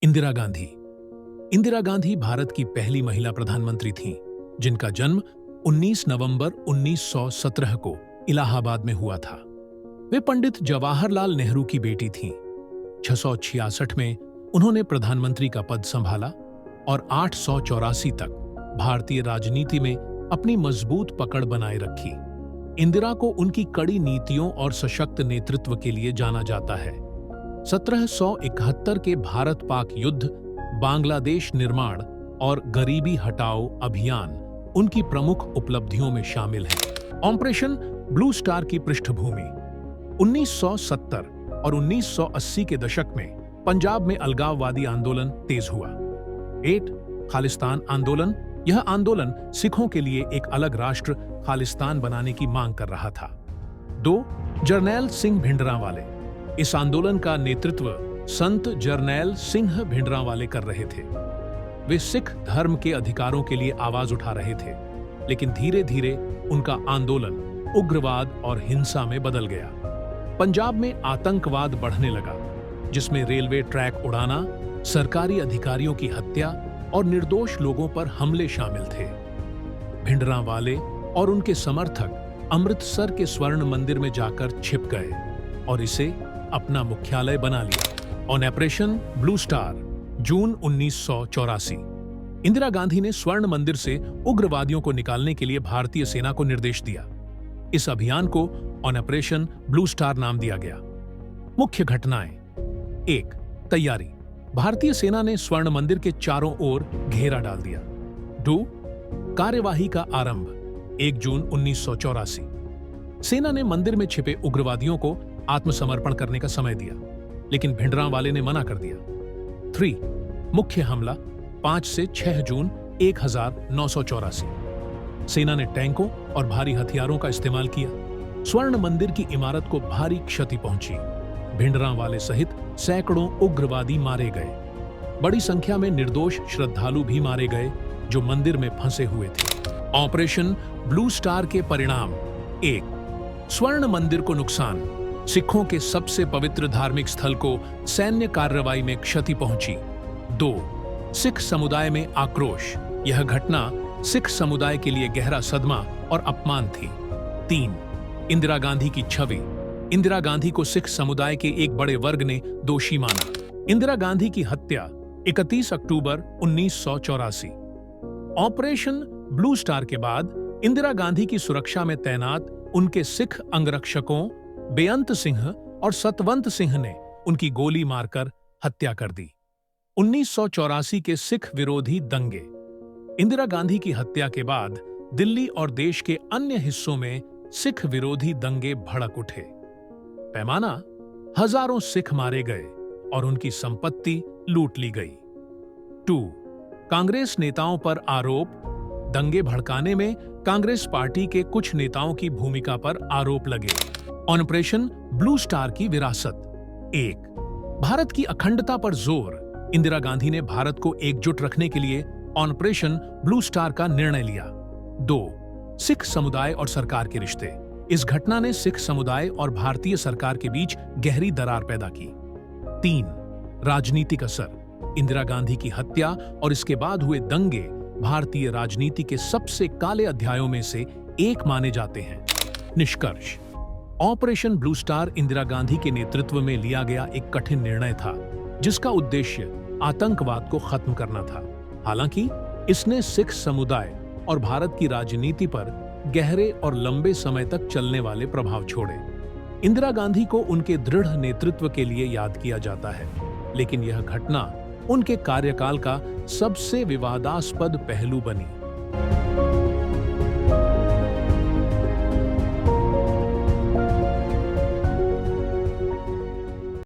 इंदिरा गांधी। इंदिरा गांधी भारत की पहली महिला प्रधानमंत्री थीं, जिनका जन्म 19 नवंबर 1917 को इलाहाबाद में हुआ था। वे पंडित जवाहरलाल नेहरू की बेटी थीं। 666 में उन्होंने प्रधानमंत्री का पद संभाला और 884 तक भारतीय राजनीति में अपनी मजबूत पकड़ बनाए रखी। इंदिरा को उनकी कड़ी नीतियों और सशक्त नेतृत्व के लिए जाना जाता है। 1771 के भारत-पाक युद्ध, बांग्लादेश निर्माण और गरीबी हटाओ अभियान उनकी प्रमुख उपलब्धियों में शामिल हैं। ऑपरेशन ब्लू स्टार की पृष्ठभूमि 1970 और 1980 के दशक में पंजाब में अलगाववादी आंदोलन तेज हुआ। 8 खालिस्तान आंदोलन। यह आंदोलन सिखों के लिए एक अलग राष्ट्र खालिस्तान बनाने की मांग कर रहा था। 2 जरनैल सिंह भिंडरांवाले। इस आंदोलन का नेतृत्व संत जरनैल सिंह भिंडरांवाले कर रहे थे। वे सिख धर्म के अधिकारों के लिए आवाज उठा रहे थे, लेकिन धीरे धीरे उनका आंदोलन उग्रवाद और हिंसा में बदल गया। पंजाब में आतंकवाद बढ़ने लगा, जिसमें रेलवे ट्रैक उड़ाना, सरकारी अधिकारियों की हत्या और निर्दोष लोगों पर हमले शामिल थे। भिंडरांवाले और उनके समर्थक अमृतसर के स्वर्ण मंदिर में जाकर छिप गए और इसे अपना मुख्यालय बना लिया। ऑन ऑपरेशन ब्लू स्टार जून 1984, इंदिरा गांधी ने स्वर्ण मंदिर से उग्रवादियों को निकालने के लिए भारतीय सेना को निर्देश दिया। इस अभियान को ऑन ऑपरेशन ब्लू स्टार नाम दिया गया। मुख्य घटनाएं। 1 तैयारी। भारतीय सेना ने स्वर्ण मंदिर के चारों ओर घेरा डाल दिया। 2 कार्यवाही का आरंभ 1 जून 1984। सेना ने मंदिर में छिपे उग्रवादियों को आत्मसमर्पण करने का समय दिया, लेकिन भिंडरांवाले ने मना कर दिया। 3 मुख्य हमला 5 से 6 जून 1984। सेना ने टैंकों और भारी हथियारों का इस्तेमाल किया। स्वर्ण मंदिर की इमारत को भारी क्षति पहुंची। भिंडरांवाले सहित सैकड़ों उग्रवादी मारे गए। बड़ी संख्या में निर्दोष श्रद्धालु भी मारे गए, जो मंदिर में फंसे हुए थे। ऑपरेशन ब्लू स्टार के परिणाम। 1 स्वर्ण मंदिर को नुकसान। सिखों के सबसे पवित्र धार्मिक स्थल को सैन्य कार्रवाई में क्षति पहुंची। 2 सिख समुदाय में आक्रोश। यह घटना सिख समुदाय के लिए गहरा सदमा और अपमान थी। 3 इंदिरा गांधी की छवि। इंदिरा गांधी को सिख समुदाय के एक बड़े वर्ग ने दोषी माना। इंदिरा गांधी की हत्या 31 अक्टूबर 1984। ऑपरेशन ब्लू स्टार के बाद इंदिरा गांधी की सुरक्षा में तैनात उनके सिख अंगरक्षकों बेअंत सिंह और सतवंत सिंह ने उनकी गोली मारकर हत्या कर दी। 1984 के सिख विरोधी दंगे। इंदिरा गांधी की हत्या के बाद दिल्ली और देश के अन्य हिस्सों में सिख विरोधी दंगे भड़क उठे। पैमाना हजारों सिख मारे गए और उनकी संपत्ति लूट ली गई। 2 कांग्रेस नेताओं पर आरोप। दंगे भड़काने में कांग्रेस पार्टी के कुछ नेताओं की भूमिका पर आरोप लगे। ऑपरेशन ब्लू स्टार की विरासत। 1 भारत की अखंडता पर जोर। इंदिरा गांधी ने भारत को एकजुट रखने के लिए ऑपरेशन ब्लू स्टार का निर्णय लिया। 2 सिख समुदाय और सरकार के रिश्ते। इस घटना ने सिख समुदाय और भारतीय सरकार के बीच गहरी दरार पैदा की। 3 राजनीतिक असर। इंदिरा गांधी की हत्या और इसके बाद हुए दंगे भारतीय राजनीति के सबसे काले अध्यायों में से एक माने जाते हैं। निष्कर्ष। Operation blue star Indira Gandhi के नेतृत्व में लिया गया एक कठिन निर्णय था, जिसका उद्देश्य आतंकवाद को खत्म करना था। हालांकि इसने सिख समुदाय और भारत की राजनीति पर गहरे और लंबे समय तक चलने वाले प्रभाव छोड़े। इंदिरा गांधी को उनके दृढ़ नेतृत्व के लिए याद किया जाता है, लेकिन यह घटना उनके कार्यकाल का सबसे विवादास्पद पहलू बनी।